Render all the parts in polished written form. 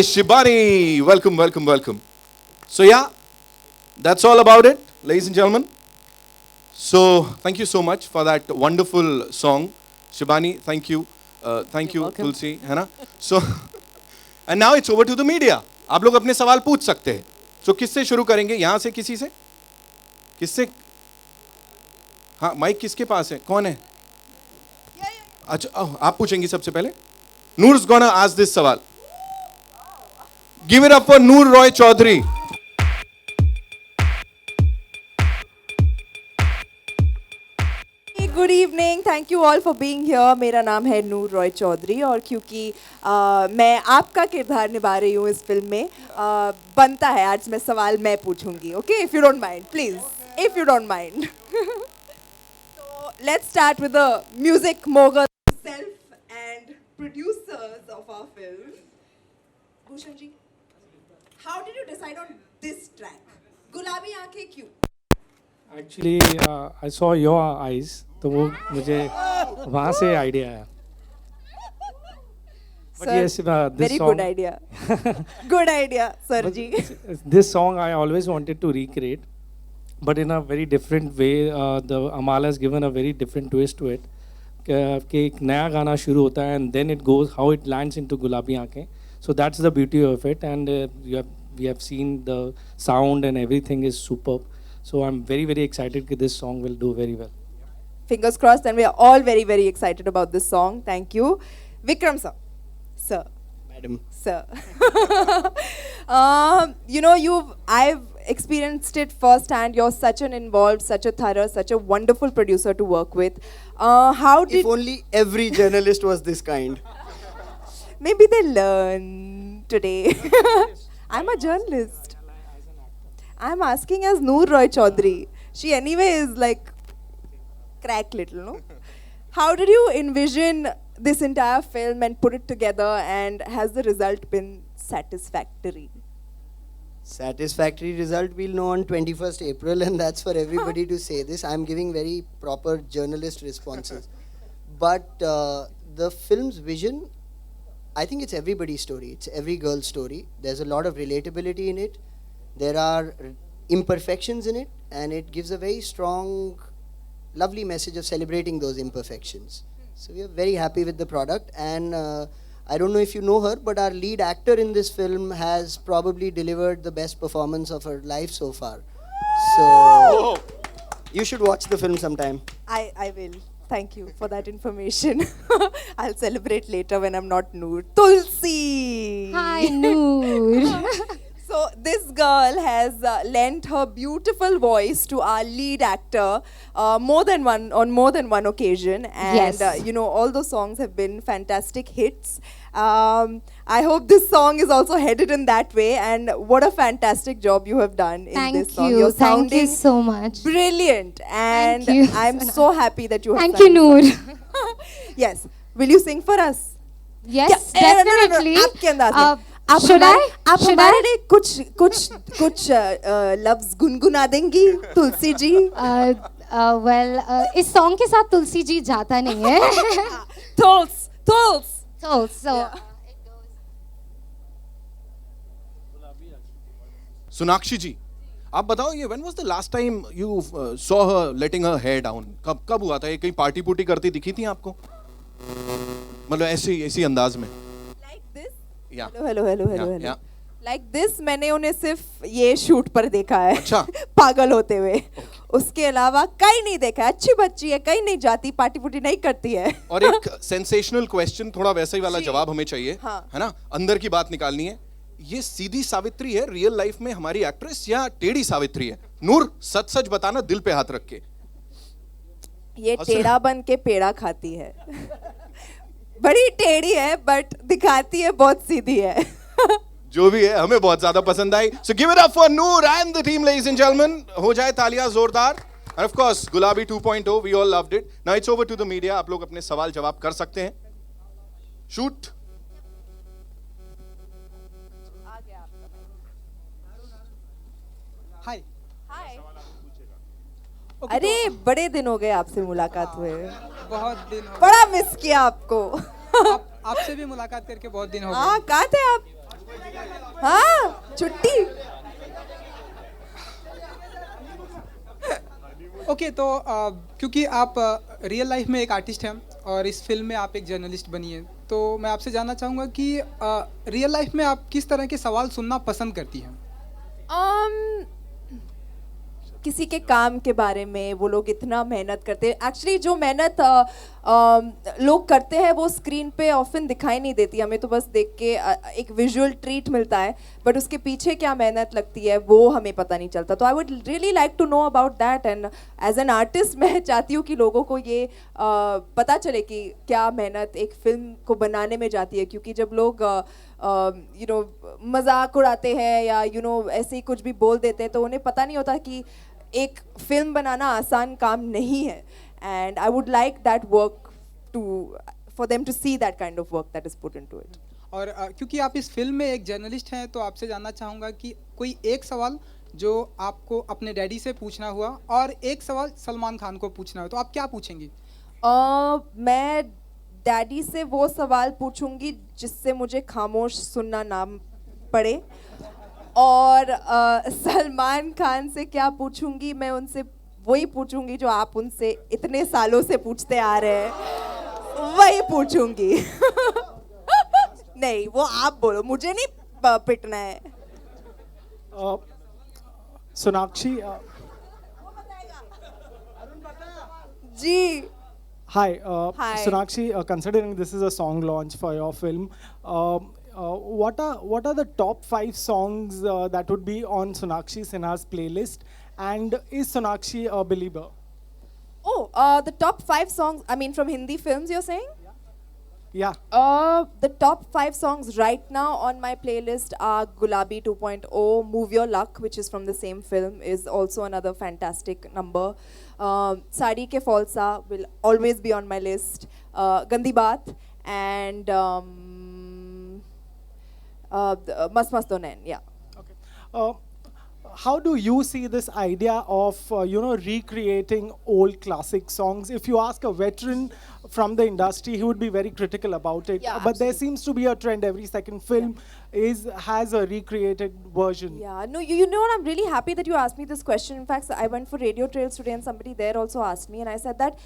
Shibani, welcome, welcome, welcome. So yeah, that's all about it, ladies and gentlemen. So thank you so much for that wonderful song, Shibani. Thank you, thank you, Tulsi, है ना? So and now it's over to the media. आप लोग अपने सवाल पूछ सकते हैं. So किससे शुरू करेंगे? यहाँ से किसी से? किससे? हाँ, माइक किसके पास है? कौन है? अच्छा, आप पूछेंगी सबसे पहले? Noor's gonna ask this सवाल. Give it up for Noor Roy Chaudhary. Good evening, thank you all for being here. मेरा नाम है नूर रॉय चौधरी और क्योंकि मैं आपका किरदार निभा रही हूँ इस फिल्म में, बनता है आज मैं सवाल मैं पूछूंगी. Okay, if you don't mind please, if you don't mind. So let's start with the music mogul self and producers of our film. Bhushan ji, how did you decide on this track? गुलाबी आंखें क्यों? Actually I saw your eyes, तो वो मुझे वहाँ से idea आया. But Sir, yes, this very song, good idea. Good idea, sir ji. this song I always wanted to recreate, but in a very different way. The Amal has given a very different twist to it. कि एक नया गाना शुरू होता है and then it goes how it lands into गुलाबी आंखें. So that's the beauty of it, and we have seen the sound and everything is superb. So I'm very, very excited that this song will do very well. Fingers crossed, and we are all very, very excited about this song. Thank you. Vikram sir. Sir. Madam. Sir. I've experienced it firsthand. You're such an involved, such a thorough, such a wonderful producer to work with. How did... If only every journalist was this kind. Maybe they learn today. I'm a journalist. I'm asking as Noor Roy Chaudhary. She anyway is like crack little, no? How did you envision this entire film and put it together, and has the result been satisfactory? Satisfactory result we'll know on 21st April, and that's for everybody to say this. I'm giving very proper journalist responses. But the film's vision, I think it's everybody's story. It's every girl's story. There's a lot of relatability in it. There are imperfections in it, and it gives a very strong, lovely message of celebrating those imperfections. So we are very happy with the product, and I don't know if you know her, but our lead actor in this film has probably delivered the best performance of her life so far. So you should watch the film sometime. I will. Thank you for that information. I'll celebrate later when I'm not Noor. Tulsi! Hi, Noor. So this girl has lent her beautiful voice to our lead actor on more than one occasion, and Yes. all those songs have been fantastic hits. I hope this song is also headed in that way, and what a fantastic job you have done in Thank this song. you. You're Thank you sounding so much. brilliant, and Thank you. I'm so happy that you have Thank sung you, Noor. Yes. Will you sing for us? Yes, क्या- no, no, no, definitely. आपके अंदाज में. आप Should हमारे- I? आप Should हमारे I? लिए कुछ लफ्ज गुनगुना देंगी तुलसी जी? इस सॉन्ग के साथ तुलसी जी जाता नहीं है. तुल्स So Sonakshi ji, आप बताओ ये when was the last time you saw her letting her hair down? कब हुआ था ये? कहीं पार्टी पुर्टी करती दिखी थी आपको? मतलब ऐसी अंदाज में? Like this? Yeah. Hello. Yeah. Like this मैंने उन्हें सिर्फ ये शूट पर देखा है. अच्छा. पागल होते हुए. उसके अलावा कहीं नहीं देखा. अच्छी बच्ची है, कहीं नहीं जाती, पार्टी पुर्टी नहीं करती है. और एक सेंसेशनल क्वेश्चन, थोड़ा वैसा ही वाला जवाब हमें चाहिए, हाँ. है ना? अंदर की बात निकालनी है. ये सीधी सावित्री है रियल लाइफ में हमारी एक्ट्रेस, या टेढ़ी सावित्री है? नूर, सच बताना, दिल पे हाथ रख के. ये टेढ़ा बन के पेड़ा खाती है. बड़ी टेढ़ी है बट दिखाती है बहुत सीधी है. जो भी है, हमें बहुत ज्यादा पसंद आई. So give it up for Noor and the team, ladies and gentlemen. हो जाए तालियां जोरदार. And of course, Gulabi 2.0, we all loved it. Now it's over to the media. आप लोग अपने सवाल जवाब कर सकते हैं. Shoot. हाय. अरे बड़े दिन हो गए आपसे मुलाकात हुए. बहुत दिन हो बड़ा मिस किया आपको. आपसे भी मुलाकात करके बहुत दिन हो गए. हाँ, कहाँ थे आप? हाँ छुट्टी. ओके तो क्योंकि आप रियल लाइफ में एक आर्टिस्ट हैं और इस फिल्म में आप एक जर्नलिस्ट बनी हैं, तो मैं आपसे जानना चाहूँगा कि रियल लाइफ में आप किस तरह के सवाल सुनना पसंद करती हैं? किसी के काम के बारे में, वो लोग इतना मेहनत करते हैं. एक्चुअली जो मेहनत लोग करते हैं वो स्क्रीन पे ऑफन दिखाई नहीं देती. हमें तो बस देख के एक विजुअल ट्रीट मिलता है, बट उसके पीछे क्या मेहनत लगती है वो हमें पता नहीं चलता. तो I would really like to know about that, and as an artist मैं चाहती हूँ कि लोगों को ये पता चले कि क्या मेहनत एक फिल्म को बनाने में जाती है. क्योंकि जब लोग मजाक उड़ाते हैं या ऐसे ही कुछ भी बोल देते हैं, तो उन्हें पता नहीं होता कि एक फिल्म बनाना आसान काम नहीं है. And I would like that work for them to see that kind of work that is put into it. और क्योंकि आप इस फिल्म में एक जर्नलिस्ट हैं, तो आपसे जानना चाहूँगा कि कोई एक सवाल जो आपको अपने डैडी से पूछना हुआ और एक सवाल सलमान खान को पूछना हो, तो आप क्या पूछेंगी? मैं डैडी से वो सवाल पूछूंगी जिससे मुझे खामोश सुनना ना पड़े, और सलमान खान से क्या पूछूंगी, मैं उनसे वही पूछूंगी जो आप उनसे इतने सालों से पूछते आ रहे हैं, वही पूछूंगी. नहीं, वो आप बोलो, मुझे नहीं पिटना है. Sonakshi, ji. hi. Hi. Sonakshi, considering this is a song launch for your film, what are the top 5 songs that would be on Sonakshi Sinha's playlist? And is Sonakshi a believer? Oh, the top 5 songs, I mean from Hindi films you're saying? Yeah. The top 5 songs right now on my playlist are Gulabi 2.0, Move Your Luck, which is from the same film, is also another fantastic number. Sari Ke Falsa will always be on my list. Gandi Baat and Mast Mast Donain, yeah. Okay. How do you see this idea of recreating old classic songs? If you ask a veteran from the industry, he would be very critical about it. Yeah, but there absolutely. seems to be a trend. Every second film has a recreated version. Yeah, no, you know what? I'm really happy that you asked me this question. In fact, I went for Radio Trails today, and somebody there also asked me, and I said that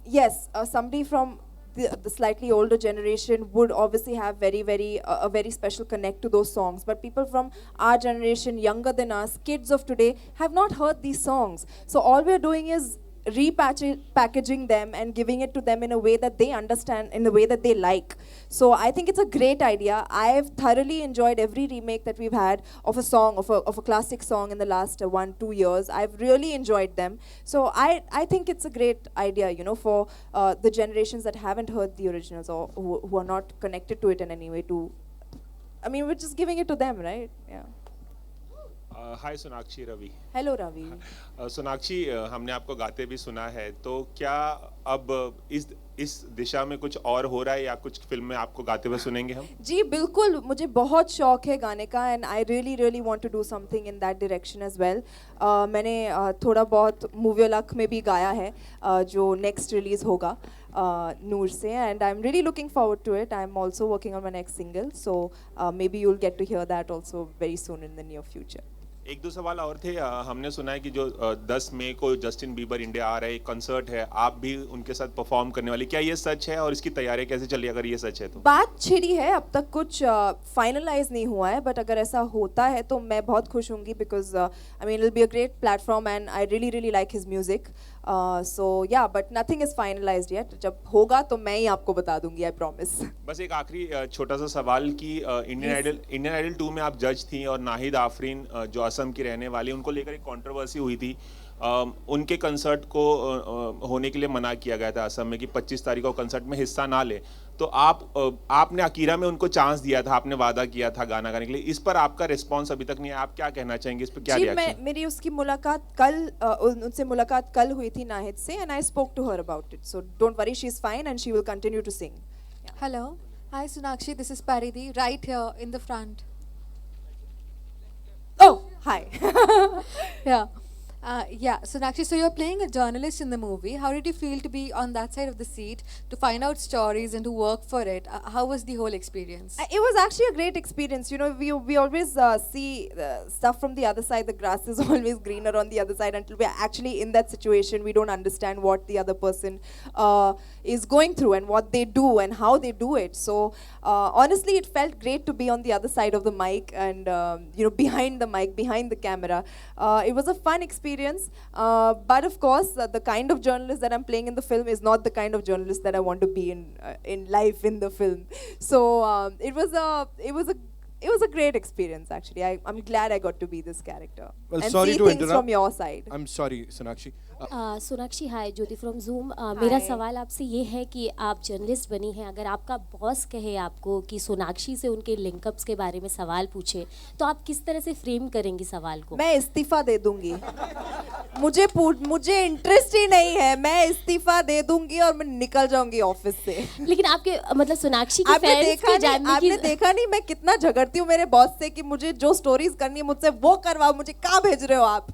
yes, somebody from the slightly older generation would obviously have a very special connect to those songs, but people from our generation, younger than us, kids of today, have not heard these songs. So all we're doing is repackaging them and giving it to them in a way that they understand, in a way that they like. So I think it's a great idea. I've thoroughly enjoyed every remake that we've had of a song, of a classic song in the last 1-2 years. I've really enjoyed them. So I think it's a great idea, for the generations that haven't heard the originals or who are not connected to it in any way we're just giving it to them, right? Yeah. Hi Sonakshi, Ravi. Hello, Ravi. Sonakshi, हमने आपको गाते भी सुना है, तो क्या अब इस दिशा में कुछ और हो रहा है या कुछ फिल्म में आपको गाते हुए सुनेंगे हम? जी बिल्कुल, मुझे बहुत शौक है गाने का, and I really want to do something in that direction as well. मैंने थोड़ा बहुत मूव योर लक में भी गाया है, जो नेक्स्ट रिलीज होगा नूर से, and I am really looking forward to it. I am also working on my next single, so may be you will get to hear that also very soon in the near future. एक दो सवाल और थे. हमने सुना है कि जो 10 मई को जस्टिन बीबर इंडिया आ रहा है, एक कंसर्ट है, आप भी उनके साथ परफॉर्म करने वाली, क्या ये सच है और इसकी तैयारी कैसे चल रही है अगर ये सच है तो? बात छिड़ी है, अब तक कुछ फाइनलाइज नहीं हुआ है, बट अगर ऐसा होता है तो मैं बहुत खुश होंगी, because I mean it will be a great platform and I really like his music. So yeah, but nothing is finalised yet. जब होगा तो मैं ही आपको बता दूंगी, आई प्रॉमिस. बस एक आखिरी छोटा सा सवाल कि इंडियन आइडल 2 में आप जज थी और नाहिद आफरीन जो असम की रहने वाली, उनको लेकर एक कंट्रोवर्सी हुई थी. उनके कंसर्ट को होने के लिए मना किया गया था असम में कि 25 तारीख को कंसर्ट में हिस्सा ना ले. तो आपने अकीरा में उनको चांस दिया था, आपने वादा किया था गाना गाने के लिए. इस पर आपका रिस्पांस अभी तक नहीं है, आप क्या कहना चाहेंगे, इस पर क्या रिएक्शन? मेरी उसकी मुलाकात उनसे मुलाकात कल हुई थी नाहिद से, and I spoke to her about it. So don't worry, she is fine and she will continue to sing. Hello. Hi Sonakshi, this is Paridhi, right here in the front. Oh, hi. Yeah. Yeah, Sonakshi, so you're playing a journalist in the movie. How did you feel to be on that side of the seat, to find out stories and to work for it? How was the whole experience? It was actually a great experience. You know, we always see stuff from the other side. The grass is always greener on the other side. Until we are actually in that situation, we don't understand what the other person is going through and what they do and how they do it. So honestly, it felt great to be on the other side of the mic and you know, behind the mic, behind the camera. It was a fun experience. But of course, the kind of journalist that I'm playing in the film is not the kind of journalist that I want to be in life in the film. So it was a great experience actually. I'm glad I got to be this character Well, and sorry see to things interrupt. from your side. I'm sorry, Sonakshi. Sonakshi hi Jyoti from zoom मेरा Hi. सवाल आपसे ये है कि आप journalist बनी हैं, अगर आपका बॉस कहे आपको कि सोनाक्षी से उनके लिंकअप्स के बारे में सवाल पूछे तो आप किस तरह से फ्रेम करेंगी सवाल को? मैं इस्तीफा दे दूंगी। मुझे इंटरेस्ट ही नहीं है। मैं इस्तीफा दे दूंगी और मैं निकल जाऊंगी ऑफिस से। लेकिन आपके मतलब सोनाक्षी के फैंस के जानने आपने की देखा नहीं मैं कितना झगड़ती हूँ मेरे बॉस से कि मुझे जो स्टोरीज करनी है मुझसे वो करवाओ, मुझे कहाँ भेज रहे हो आप?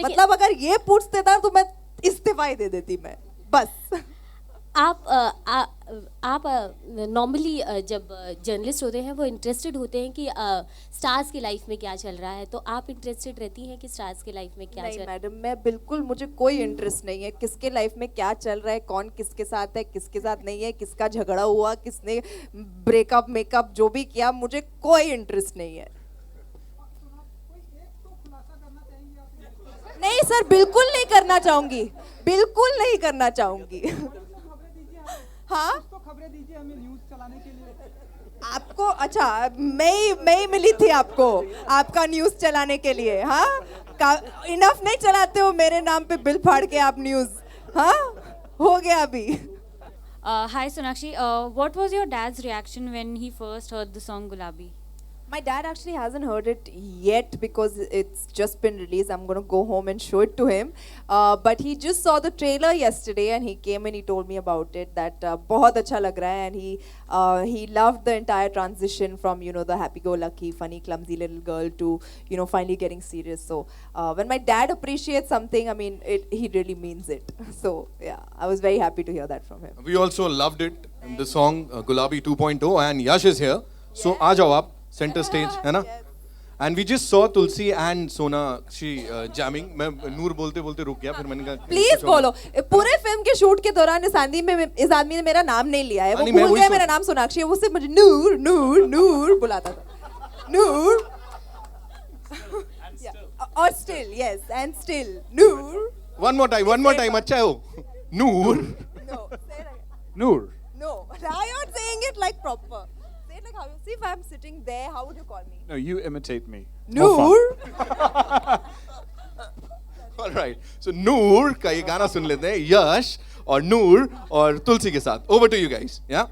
मतलब अगर ये पूछते था तो मैं इस्तीफा ही दे देती मैं, बस। आप नॉर्मली जब जर्नलिस्ट होते हैं वो इंटरेस्टेड होते हैं कि स्टार्स की लाइफ में क्या चल रहा है, तो आप इंटरेस्टेड रहती हैं कि स्टार्स की लाइफ में क्या नहीं चल रहा है? मैडम, मैं बिल्कुल, मुझे कोई इंटरेस्ट नहीं है किसके लाइफ में क्या चल रहा है, कौन किसके साथ है, किसके साथ नहीं है, किसका झगड़ा हुआ, किसने ब्रेकअप मेकअप जो भी किया, मुझे कोई इंटरेस्ट नहीं है। नहीं सर, बिल्कुल नहीं करना चाहूंगी, बिल्कुल नहीं करना चाहूंगी। हाँ, तो खबरें दीजिए हमें न्यूज़ चलाने के लिए। आपको अच्छा, मैं ही मिली थी आपको आपका न्यूज़ चलाने के लिए? हाँ, इनफ नहीं चलाते हो मेरे नाम पे बिल फाड़ के आप न्यूज़? हाँ, हो गया अभी। Hi Sonakshi, what was your dad's reaction when he first heard the song Gulabi? My dad actually hasn't heard it yet because it's just been released. I'm going to go home and show it to him. But he just saw the trailer yesterday and he came and he told me about it that बहुत अच्छा लग रहा है, and he loved the entire transition from, you know, the happy-go-lucky, funny, clumsy little girl to, you know, finally getting serious. So when my dad appreciates something, I mean, he really means it. So yeah, I was very happy to hear that from him. We also loved it in the song Gulabi 2.0 and Yash is here. So आ जाओ आप center stage, है ना? And we just saw Tulsi and Sonakshi jamming. मैं नूर बोलते बोलते रुक गया, फिर मैंने कहा प्लीज बोलो। पूरे फिल्म के शूट के दौरान इस आदमी ने मेरा नाम नहीं लिया है, वो नहीं, मैं भूल वही गया सोच- मेरा नाम सोनाक्षी है, वो सिर्फ मुझे नूर नूर नूर बुलाता था, नूर। और still, yes, and still Noor. one more time अच्छा है वो नूर No, say it again. Noor No, now you're saying it like proper. Say it like how you see. If I'm sitting there, how would you call me? No, you imitate me. Noor. All right. So नूर का ये गाना सुन लेते हैं, यश और नूर और तुलसी के साथ. Over to you guys. Yeah.